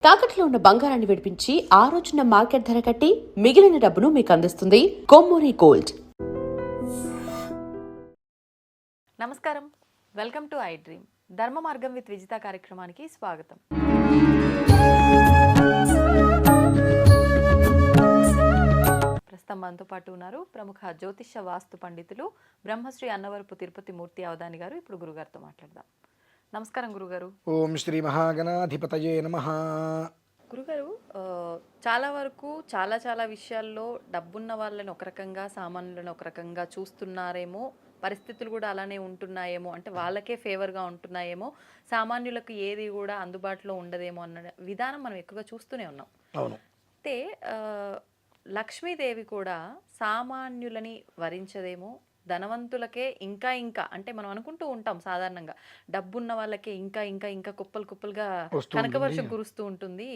తాకట్లో ఉన్న బంగారాన్ని విడిపించి ఆ రోజున మార్కెట్ ధర కట్టి మిగిలిన డబ్బును మీకు అందిస్తుంది కొమ్మూరి గోల్డ్. నమస్కారం, వెల్కమ్ టు ఐ డ్రీమ్. ధర్మ మార్గం విత్ విజిత కార్యక్రమానికి స్వాగతం. ప్రస్తుతం మనతో పాటు ఉన్నారు ప్రముఖ జ్యోతిష వాస్తు పండితులు బ్రహ్మశ్రీ అన్నవరపు తిరుపతి మూర్తి అవధాని గారు. ఇప్పుడు గురుగారితో మాట్లాడదాం. నమస్కారం గురుగారు. ఓం శ్రీ మహాగణాధిపతయే నమః. గురుగారు, చాలా వరకు చాలా విషయాల్లో డబ్బున్న వాళ్ళని ఒక రకంగా, సామాన్యులను ఒక రకంగా చూస్తున్నారేమో, పరిస్థితులు కూడా అలానే ఉంటున్నాయేమో, అంటే వాళ్ళకే ఫేవర్గా ఉంటున్నాయేమో, సామాన్యులకు ఏది కూడా అందుబాటులో ఉండదేమో అన్న విధానం మనం ఎక్కువగా చూస్తూనే ఉన్నాం. అవును. అయితే లక్ష్మీదేవి కూడా సామాన్యులని వరించదేమో, ధనవంతులకే ఇంకా అంటే మనం అనుకుంటూ ఉంటాం సాధారణంగా, డబ్బున్న వాళ్ళకే ఇంకా కుప్పలుగా కనకవర్షం కురుస్తూ ఉంటుంది.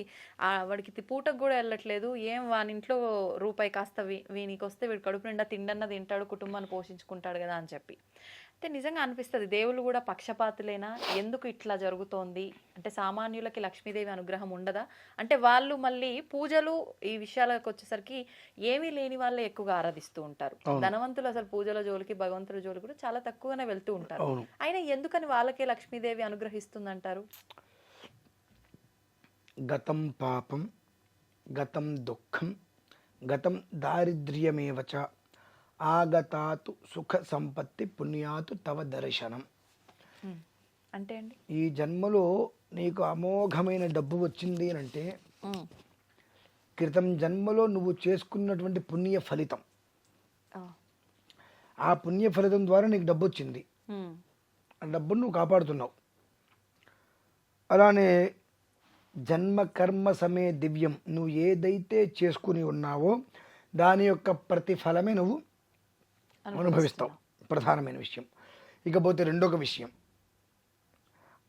వాడికి పూటకు కూడా వెళ్ళట్లేదు, ఏం వానింట్లో రూపాయి కాస్త వీనికి వస్తే వీడు కడుపు నిండా తిండన్న తింటాడు, కుటుంబాన్ని పోషించుకుంటాడు కదా అని చెప్పి. అయితే నిజంగా అనిపిస్తుంది, దేవుళ్ళు కూడా పక్షపాతులేనా, ఎందుకు ఇట్లా జరుగుతోంది, అంటే సామాన్యులకి లక్ష్మీదేవి అనుగ్రహం ఉండదా, అంటే వాళ్ళు మళ్ళీ పూజలు ఈ విషయాలకు వచ్చేసరికి ఏమీ లేని వాళ్ళే ఎక్కువగా ఆరాధిస్తూ ఉంటారు. ధనవంతులు అసలు పూజల జోలికి, భగవంతుల జోలికి కూడా చాలా తక్కువగానే వెళ్తూ ఉంటారు. అయినా ఎందుకని వాళ్ళకే లక్ష్మీదేవి అనుగ్రహిస్తుందంటారు? గతం పాపం, గతం దుఃఖం, గతం దారిద్ర్యమేవచ, ఆగతాతు సుఖ సంపత్తి పుణ్యాతు తవ దర్శనం. అంటే అండి, ఈ జన్మలో నీకు అమోఘమైన డబ్బు వచ్చింది అంటే క్రితం జన్మలో నువ్వు చేసుకున్నటువంటి పుణ్య ఫలితం. ఆ పుణ్య ఫలితం ద్వారా నీకు డబ్బు వచ్చింది, ఆ డబ్బును నువ్వు కాపాడుతున్నావు. అలానే జన్మ కర్మ సమే దివ్యం, నువ్వు ఏదైతే చేసుకుని ఉన్నావో దాని యొక్క ప్రతిఫలమే నువ్వు అనుభవిస్తావు. ప్రధానమైన విషయం. ఇకపోతే రెండొక విషయం,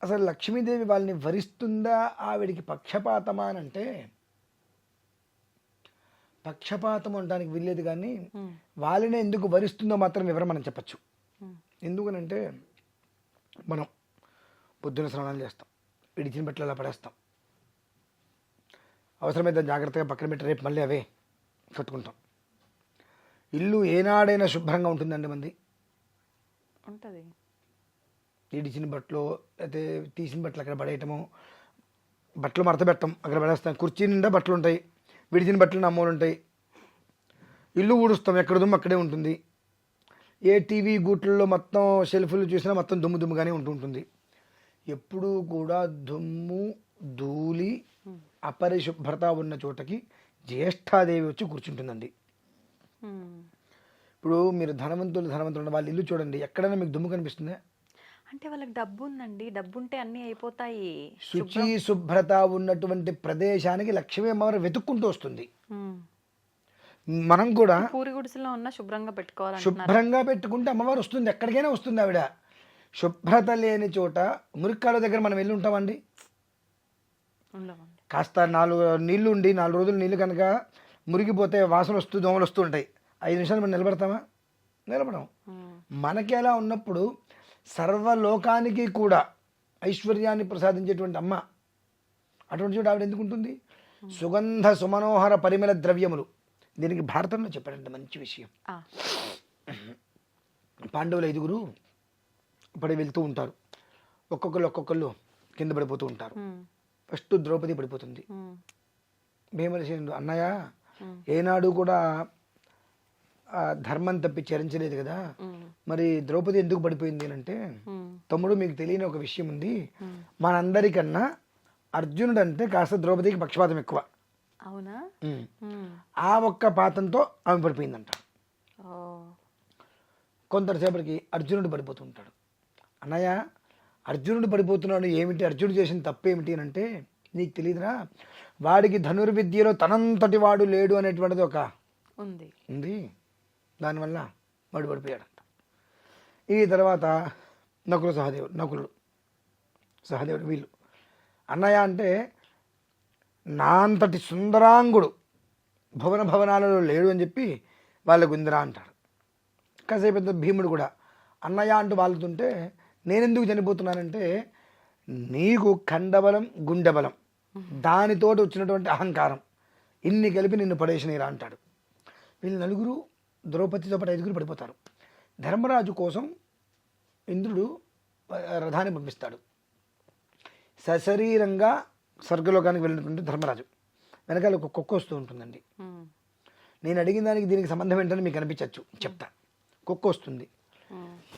అసలు లక్ష్మీదేవి వాళ్ళని వరిస్తుందా, ఆవిడికి పక్షపాతమా అని అంటే పక్షపాతం అనడానికి వీల్లేదు, కానీ వాళ్ళనే ఎందుకు వరిస్తుందో మాత్రం వివరం మనం చెప్పచ్చు. ఎందుకనంటే మనం పొద్దున్న స్నానాలు చేస్తాం, విడిచిన బట్టలు అలా పడేస్తాం, అవసరమైతే జాగ్రత్తగా పక్కన పెట్టి రేపు మళ్ళీ అవే కట్టుకుంటాం. ఇల్లు ఏనాడైనా శుభ్రంగా ఉంటుందండి మంది? ఉంటుంది. ఇడిచిన బట్టలు అయితే తీసిన బట్టలు అక్కడ పడేయటము, బట్టలు మడత పెట్టం అక్కడ పడేస్తాం, కుర్చీ నిండా బట్టలు ఉంటాయి, విడిచిన బట్టలు నమ్మోలు ఉంటాయి, ఇల్లు ఊడుస్తాం ఎక్కడ దుమ్ము అక్కడే ఉంటుంది, ఏ టీవీ గూట్లలో మొత్తం షెల్ఫ్లు చూసినా మొత్తం దుమ్ముగానే ఉంటుంటుంది. ఎప్పుడూ కూడా దుమ్ము ధూళి అపరిశుభ్రత ఉన్న చోటకి జ్యేష్ఠాదేవి వచ్చి కూర్చుంటుందండి. ఇప్పుడు మీరు ధనవంతులు వాళ్ళ ఇల్లు చూడండి, ఎక్కడైనా మీకు దుమ్ము కనిపిస్తుందా? అంటే వాళ్ళకి డబ్బు ఉందండి, డబ్బు ఉంటే అన్ని అయిపోతాయి. శుచి శుభ్రత ఉన్నటువంటి ప్రదేశానికి లక్ష్మీ అమ్మవారు వెతుక్కుంటూ వస్తుంది. మనం కూడా పూరి గుడిసెలో ఉన్న శుభ్రంగా పెట్టుకోవాలి, శుభ్రంగా పెట్టుకుంటే అమ్మవారు వస్తుంది, ఎక్కడికైనా వస్తుంది ఆవిడ. శుభ్రత లేని చోట మురికాల దగ్గర మనం వెళ్ళి ఉంటామండి? కాస్త 4 నీళ్లు ఉండి 4 రోజులు నీళ్ళు కనుక మురిగిపోతే వాసన వస్తూ దోమలు వస్తూ ఉంటాయి, 5 నిమిషాలు మనం నిలబడతామా? నిలబడం. మనకి ఎలా ఉన్నప్పుడు సర్వలోకానికి కూడా ఐశ్వర్యాన్ని ప్రసాదించేటువంటి అమ్మ అటువంటి చోట ఆవిడ ఎందుకు ఉంటుంది? సుగంధ సుమనోహర పరిమళ ద్రవ్యములు. దీనికి భారతంలో చెప్పాడంటే మంచి విషయం. పాండవులు 5గురు పడి వెళ్తూ ఉంటారు, ఒక్కొక్కళ్ళు కింద పడిపోతూ ఉంటారు. ఫస్ట్ ద్రౌపది పడిపోతుంది. భీమసేనుడు, అన్నయ్య ఏనాడు కూడా ధర్మం తప్పి చరించలేదు కదా, మరి ద్రౌపది ఎందుకు పడిపోయింది అంటే, తమ్ముడు మీకు తెలియని ఒక విషయం ఉంది, మనందరికన్నా అర్జునుడు అంటే కాస్త ద్రౌపదికి పక్షపాతం ఎక్కువ. అవునా? ఆ ఒక్క పాతంతో ఆమె పడిపోయిందంట. కొంతసేపటికి అర్జునుడు పడిపోతూ ఉంటాడు. అన్నయ్య అర్జునుడు పడిపోతున్నాడు ఏమిటి, అర్జునుడు చేసిన తప్పేమిటి అని అంటే, నీకు తెలియదురా, వాడికి ధనుర్విద్యలో తనంతటి వాడు లేడు అనేటువంటిది ఒక ఉంది, దానివల్ల వాడు పడిపోయాడంట. ఈ తర్వాత నకులుడు సహదేవుడు వీళ్ళు, అన్నయ్య అంటే నా అంతటి సుందరాంగుడు భవనాలలో లేడు అని చెప్పి వాళ్ళకు ఉందిరా అంటాడు. కాసేపు భీముడు కూడా అన్నయ్య అంటూ వాళ్ళతుంటే, నేనెందుకు చనిపోతున్నానంటే నీకు ఖండబలం గుండెబలం దానితోటి వచ్చినటువంటి అహంకారం ఇన్ని కలిపి నిన్ను పడేసినరా అంటాడు. వీళ్ళు నలుగురు ద్రౌపదితో పాటు 5 పడిపోతారు. ధర్మరాజు కోసం ఇంద్రుడు రథాన్ని పంపిస్తాడు. సశరీరంగా స్వర్గలోకానికి వెళ్ళినటువంటి ధర్మరాజు వెనకాల ఒక కుక్క వస్తూ ఉంటుందండి. నేను అడిగిన దానికి దీనికి సంబంధం ఏంటని మీకు అనిపించవచ్చు, చెప్తా. కుక్క వస్తుంది.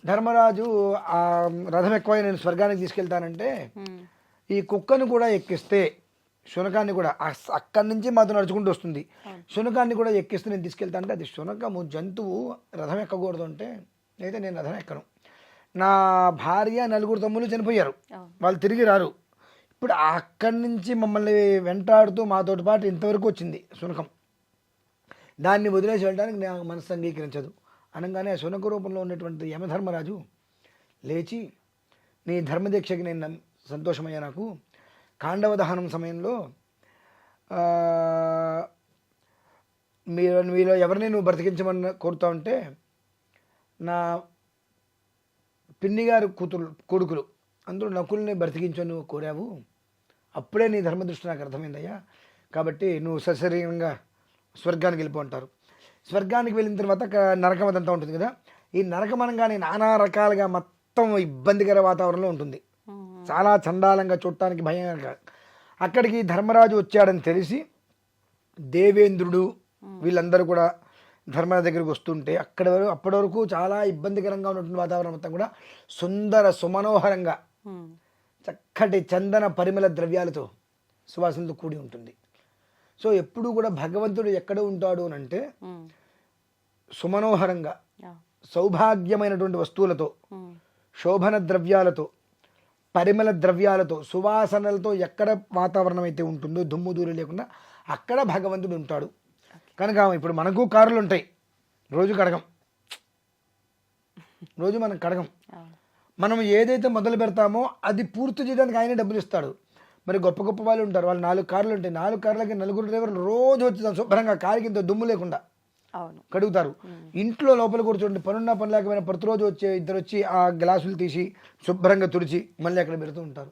ధర్మరాజు ఆ రథం ఎక్కువ నేను స్వర్గానికి తీసుకెళ్తానంటే ఈ కుక్కను కూడా ఎక్కిస్తే శునకాన్ని కూడా అక్కడి నుంచి మాతో నడుచుకుంటూ వస్తుంది, శునకాన్ని కూడా ఎక్కిస్తే నేను తీసుకెళ్తా అంటే అది శునకము జంతువు రథం ఎక్కకూడదు అంటే అయితే నేను రథం ఎక్కను. నా భార్య 4 తమ్ముళ్ళు చనిపోయారు, వాళ్ళు తిరిగి రారు. ఇప్పుడు అక్కడి నుంచి మమ్మల్ని వెంటాడుతూ మాతోటి పాటు ఇంతవరకు వచ్చింది శునకం, దాన్ని వదిలేసి వెళ్ళడానికి నా మనసు అంగీకరించదు అనగానే ఆ శునక రూపంలో ఉన్నటువంటి యమధర్మరాజు లేచి నీ ధర్మదీక్షకి నేను సంతోషమయ్యా, నాకు కాండవ దహనం సమయంలో మీలో ఎవరిని నువ్వు బ్రతికించమని కోరుతా ఉంటే నా పిన్ని గారు కొడుకులు అందరూ నకుల్ని బ్రతికించని నువ్వు కోరావు, అప్పుడే నీ ధర్మదృష్టి నాకు అర్థమైందయ్యా, కాబట్టి నువ్వు సశరీరంగా స్వర్గానికి వెళ్ళిపోంటారు. స్వర్గానికి వెళ్ళిన తర్వాత నరకం అదంతా ఉంటుంది కదా, ఈ నరకం అనగానే నానా రకాలుగా మొత్తం ఇబ్బందికర వాతావరణంలో ఉంటుంది, చాలా చండాలంగా చూడటానికి భయంగా. అక్కడికి ధర్మరాజు వచ్చాడని తెలిసి దేవేంద్రుడు వీళ్ళందరూ కూడా ధర్మరాజు దగ్గరికి వస్తుంటే అప్పటి వరకు చాలా ఇబ్బందికరంగా ఉన్నటువంటి వాతావరణం మొత్తం కూడా సుందర సుమనోహరంగా చక్కటి చందన పరిమళ ద్రవ్యాలతో సువాసనతో కూడి ఉంటుంది. సో ఎప్పుడు కూడా భగవంతుడు ఎక్కడ ఉంటాడు అని అంటే సుమనోహరంగా సౌభాగ్యమైనటువంటి వస్తువులతో, శోభన ద్రవ్యాలతో, పరిమళ ద్రవ్యాలతో, సువాసనలతో ఎక్కడ వాతావరణం అయితే ఉంటుందో దుమ్ము దూరి లేకుండా అక్కడ భగవంతుడు ఉంటాడు. కనుక ఇప్పుడు మనకు కారులు ఉంటాయి, రోజు కడగం, రోజు మనం కడగం. మనం ఏదైతే మొదలు పెడతామో అది పూర్తి చేయడానికి ఆయనే డబ్బులు ఇస్తాడు. మరి గొప్ప గొప్ప వాళ్ళు ఉంటారు, వాళ్ళు 4 కార్లు ఉంటాయి, 4 కార్లకి 4 డ్రైవర్లు రోజు వచ్చి శుభ్రంగా కారుకి ఇంత దుమ్ము లేకుండా కడుగుతారు. ఇంట్లో లోపల కూర్చోండి, పనున్నా పని లేకపోయినా ప్రతిరోజు వచ్చే 2 వచ్చి ఆ గ్లాసులు తీసి శుభ్రంగా తుడిచి మళ్ళీ అక్కడ పెడుతూ ఉంటారు.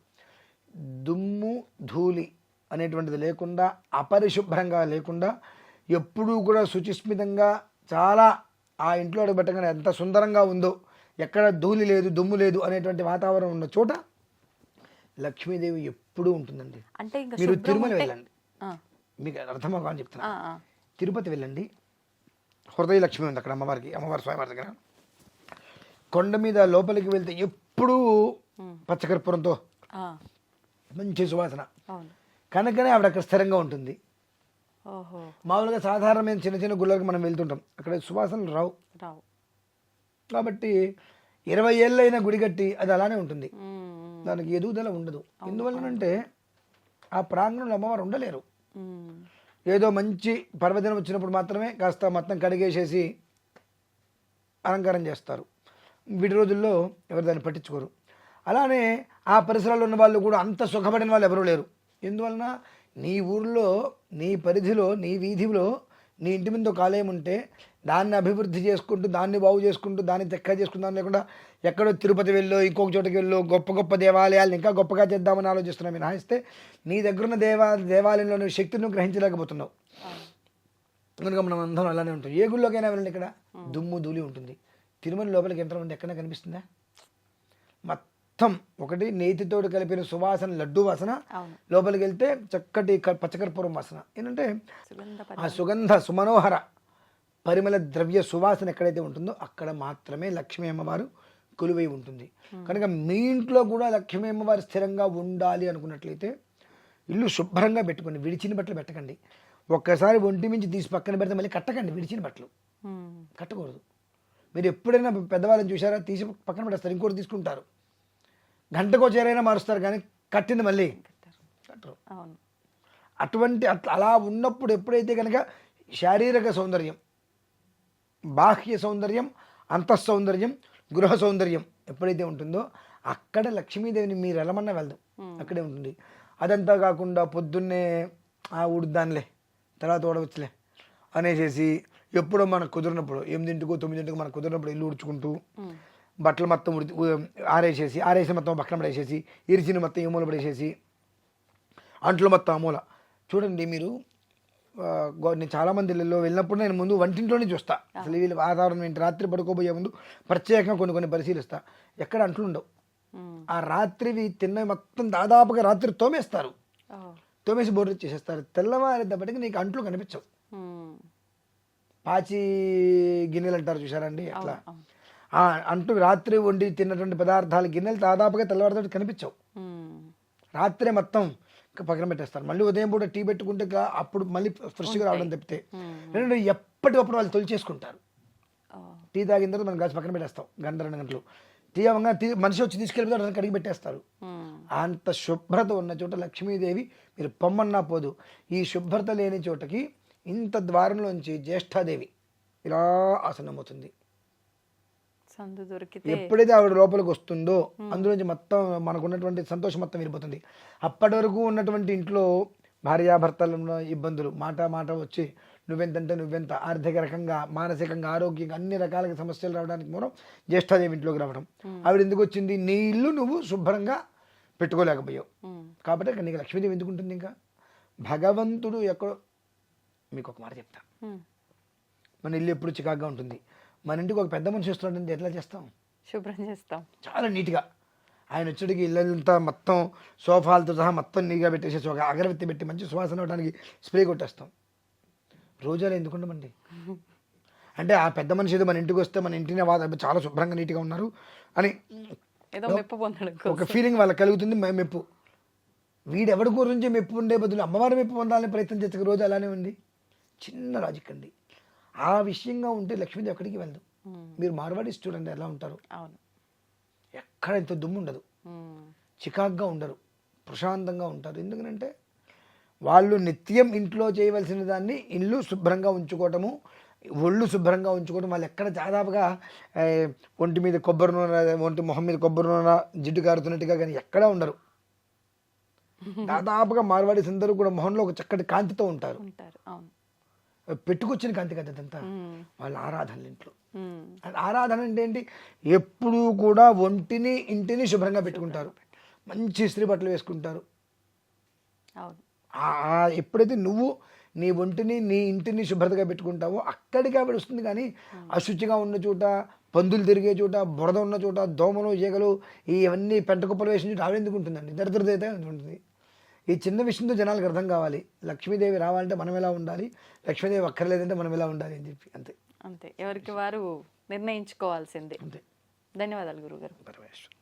దుమ్ము ధూళి అనేటువంటిది లేకుండా, అపరిశుభ్రంగా లేకుండా, ఎప్పుడూ కూడా శుచిస్మితంగా చాలా ఆ ఇంట్లో అడుగుపెట్టగానే ఎంత సుందరంగా ఉందో, ఎక్కడ ధూళి లేదు దుమ్ము లేదు అనేటువంటి వాతావరణం ఉన్న చోట లక్ష్మీదేవి ఎప్పుడూ ఉంటుందండి. అంటే మీరు తిరుమల వెళ్ళండి, మీకు అర్థమవుగా అని చెప్తున్నా. తిరుపతి వెళ్ళండి, హృదయ లక్ష్మి ఉంది అక్కడ అమ్మవారి స్వామివారి దగ్గర. కొండ మీద లోపలికి వెళ్తే ఎప్పుడూ పచ్చకర్పూరంతో మంచి సువాసన, కనుకనే ఆవిడ అక్కడ స్థిరంగా ఉంటుంది. మామూలుగా సాధారణమైన చిన్న చిన్న గుళ్ళకి మనం వెళ్తుంటాం, అక్కడ సువాసనలు రావు. కాబట్టి 20 ఏళ్ళైన గుడి కట్టి అది అలానే ఉంటుంది, దానికి ఎదుగుదల ఉండదు. ఎందువల్లనంటే ఆ ప్రాంగణంలో అమ్మవారు ఉండలేరు. ఏదో మంచి పర్వదినం వచ్చినప్పుడు మాత్రమే కాస్త మొత్తం కడిగేసేసి అలంకారం చేస్తారు. వీటి రోజుల్లో ఎవరు దాన్ని పట్టించుకోరు. అలానే ఆ పరిసరాల్లో ఉన్న వాళ్ళు కూడా అంత సుఖపడిన వాళ్ళు ఎవరూ లేరు. ఎందువలన నీ ఊర్లో, నీ పరిధిలో, నీ వీధిలో, నీ ఇంటి మీద ఒక ఆలయం ఉంటే దాన్ని అభివృద్ధి చేసుకుంటూ, దాన్ని బాగు చేసుకుంటూ, దాన్ని తెక్క చేసుకుందాం లేకుండా ఎక్కడో తిరుపతి వెళ్ళో ఇంకొక చోటకి వెళ్ళో గొప్ప గొప్ప దేవాలయాలను ఇంకా గొప్పగా చేద్దామని ఆలోచిస్తున్నావు. మినహాయిస్తే నీ దగ్గరున్న దేవాలయంలో నువ్వు శక్తిని గ్రహించలేకపోతున్నావు. కనుక మనం అందరం అలానే ఉంటాం. ఏ గుళ్ళోకైనా వెళ్ళండి, ఇక్కడ దుమ్ము ధూళి ఉంటుంది. తిరుమల లోపలికి ఎంతమంది ఎక్కడైనా కనిపిస్తుందా? మొత్తం ఒకటి నేతితోటి కలిపిన సువాసన లడ్డు వాసన, లోపలికి వెళ్తే చక్కటి పచ్చకర్పూరం వాసన. ఏంటంటే ఆ సుగంధ సుమనోహర పరిమళ ద్రవ్య సువాసన ఎక్కడైతే ఉంటుందో అక్కడ మాత్రమే లక్ష్మీ అమ్మవారు కొలువై ఉంటుంది. కనుక మీ ఇంట్లో కూడా లక్ష్మీ అమ్మవారు స్థిరంగా ఉండాలి అనుకున్నట్లయితే ఇల్లు శుభ్రంగా పెట్టుకోండి, విడిచిన బట్టలు పెట్టకండి. ఒక్కసారి ఒంటి మించి తీసి పక్కన పెడితే మళ్ళీ కట్టకండి. విడిచిన బట్టలు కట్టకూడదు. మీరు ఎప్పుడైనా పెద్దవాళ్ళని చూసారా, తీసి పక్కన పెట్టేస్తారు, ఇంకోటి తీసుకుంటారు, గంటకో చేరైనా మారుస్తారు, కానీ కట్టింది మళ్ళీ కట్టరు. అటువంటి అలా ఉన్నప్పుడు ఎప్పుడైతే కనుక శారీరక సౌందర్యం, బాహ్య సౌందర్యం, అంతఃసౌందర్యం, గృహ సౌందర్యం ఎప్పుడైతే ఉంటుందో అక్కడ లక్ష్మీదేవిని మీరు ఎలమన్నా వెళ్దాం, అక్కడే ఉంటుంది. అదంతా కాకుండా పొద్దున్నే ఉడుద్దానిలే తర్వాత ఓడవచ్చులే అనేసి ఎప్పుడో మనకు కుదిరినప్పుడు 8 9 మనకు కుదిరినప్పుడు ఇల్లు ఉడుచుకుంటూ బట్టలు మొత్తం ఆరేసి మొత్తం పక్కన పడేసేసి, ఇరిచిన మొత్తం ఏమూలు పడేసేసి అంట్లు మొత్తం అమూల. చూడండి మీరు నేను చాలామంది ఇళ్ళలో వెళ్ళినప్పుడు నేను ముందు వంటింట్లోనే చూస్తా. అసలు వీళ్ళు వాతావరణం ఏంటి, రాత్రి పడుకోబోయే ముందు ప్రత్యేకంగా కొన్ని పరిశీలిస్తా. ఎక్కడ అంట్లు ఉండవు. ఆ రాత్రివి తిన్న మొత్తం దాదాపుగా రాత్రి తోమేస్తారు. తోమేసి బోర్డు చేసేస్తారు. తెల్లవారేటప్పటికి నీకు అంట్లు కనిపించవు. పాచి గిన్నెలు అంటారు చూసారండి, అట్లా ఆ అంటూ రాత్రి వండి తిన్నటువంటి పదార్థాలు గిన్నెలు దాదాపుగా తెల్లవారితో కనిపించవు. రాత్రే మొత్తం పక్కన పెట్టేస్తారు. మళ్ళీ ఉదయం పూట టీ పెట్టుకుంటే అప్పుడు మళ్ళీ ఫ్రెష్గా రావడం తప్పితే రెండు ఎప్పటికప్పుడు వాళ్ళు తొలిచేసుకుంటారు. టీ తాగిన తర్వాత మనం గాసి పక్కన పెట్టేస్తాం గంట 2 గంటలు. టీ అవ్వగా మనిషి వచ్చి తీసుకెళ్ళిపోతే కడిగి పెట్టేస్తారు. అంత శుభ్రత ఉన్న చోట లక్ష్మీదేవి మీరు పొమ్మన్నా పోదు. ఈ శుభ్రత లేని చోటకి ఇంత ద్వారంలోంచి జ్యేష్ఠాదేవి ఇలా ఆసనమవుతుంది. ఎప్పుడైతే ఆవిడ లోపలికి వస్తుందో అందులోంచి మొత్తం మనకున్నటువంటి సంతోషం మొత్తం వెళ్ళిపోతుంది. అప్పటి వరకు ఉన్నటువంటి ఇంట్లో భార్యాభర్తల ఇబ్బందులు మాట వచ్చి నువ్వెంతంటే నువ్వెంత, ఆర్థిక రకంగా మానసికంగా ఆరోగ్యంగా అన్ని రకాల సమస్యలు రావడానికి మూలం జ్యేష్ఠాదేవి ఇంట్లోకి రావడం. ఆవిడ ఎందుకు వచ్చింది, నీ ఇల్లు నువ్వు శుభ్రంగా పెట్టుకోలేకపోయావు కాబట్టి నీకు లక్ష్మీదేవి ఎందుకు ఉంటుంది. ఇంకా భగవంతుడు ఎక్కడో, మీకు ఒక మాట చెప్తా, మన ఇల్లు ఎప్పుడు చికాగ్గా ఉంటుంది. మన ఇంటికి ఒక పెద్ద మనిషి వస్తున్నాడంటే ఎట్లా చేస్తాం, శుభ్రం చేస్తాం చాలా నీట్గా. ఆయన వచ్చేటికి ఇల్లంతా మొత్తం సోఫాలతో సహా మొత్తం నీట్గా పెట్టేసేసి ఒక అగరబత్తి పెట్టి మంచి సువాసన అవడానికి స్ప్రే కొట్టేస్తాం. రోజాలు ఎందుకుండమండి అంటే ఆ పెద్ద మనిషి ఏదో మన ఇంటికి వస్తే మన ఇంటిని చాలా శుభ్రంగా నీట్గా ఉన్నారు అని ఒక ఫీలింగ్ వాళ్ళకి కలుగుతుంది, మెప్పు. వీడెవడి గురించి మెప్పు ఉండే బదులు అమ్మవారి మెప్పు పొందాలని ప్రయత్నం చేసే రోజు అలానే ఉంది. చిన్న లాజిక్ అండి. ఆ విషయంగా ఉంటే లక్ష్మీదేవి ఎక్కడికి వెళ్దు. మీరు మార్వాడీస్ చూడండి ఎలా ఉంటారు, ఎక్కడ ఇంత దుమ్ము ఉండదు, చికాగ్గా ఉండరు, ప్రశాంతంగా ఉంటారు. ఎందుకంటే వాళ్ళు నిత్యం ఇంట్లో చేయవలసిన దాన్ని ఇల్లు శుభ్రంగా ఉంచుకోవటము, ఒళ్ళు శుభ్రంగా ఉంచుకోవడం. వాళ్ళు ఎక్కడ దాదాపుగా ఒంటి మీద కొబ్బరి నూనె, మొహం మీద కొబ్బరి నూనె జిడ్డు కారుతున్నట్టుగా కానీ ఎక్కడా ఉండరు. దాదాపుగా మార్వాడీస్ అందరూ కూడా మొహంలో ఒక చక్కటి కాంతితో ఉంటారు. పెట్టుకొచ్చిన కాంతి కదా అదంతా. వాళ్ళ ఆరాధనలు ఇంట్లో. ఆరాధన అంటే ఏంటి, ఎప్పుడూ కూడా ఒంటిని ఇంటిని శుభ్రంగా పెట్టుకుంటారు, మంచి ఇస్త్రీ బట్టలు వేసుకుంటారు. ఎప్పుడైతే నువ్వు నీ ఒంటిని నీ ఇంటిని శుభ్రతగా పెట్టుకుంటావో అక్కడికి ఆవిడ వస్తుంది. కానీ అశుచిగా ఉన్న చోట, పందులు తిరిగే చోట, బురద ఉన్న చోట, దోమలు ఈగలు ఇవన్నీ పెంట కుప్పలు వేసిన చోట ఆవిడ ఎందుకు ఉంటుందండి, దరిద్రత ఉంటుంది. ఈ చిన్న విషయంతో జనాలకు అర్థం కావాలి, లక్ష్మీదేవి రావాలంటే మనం ఎలా ఉండాలి, లక్ష్మీదేవి అక్కర్లేదంటే మనం ఎలా ఉండాలి అని చెప్పి. అంతే ఎవరికి వారు నిర్ణయించుకోవాల్సిందే. అంతే. ధన్యవాదాలు గురుగారు. పరమేశ్వర.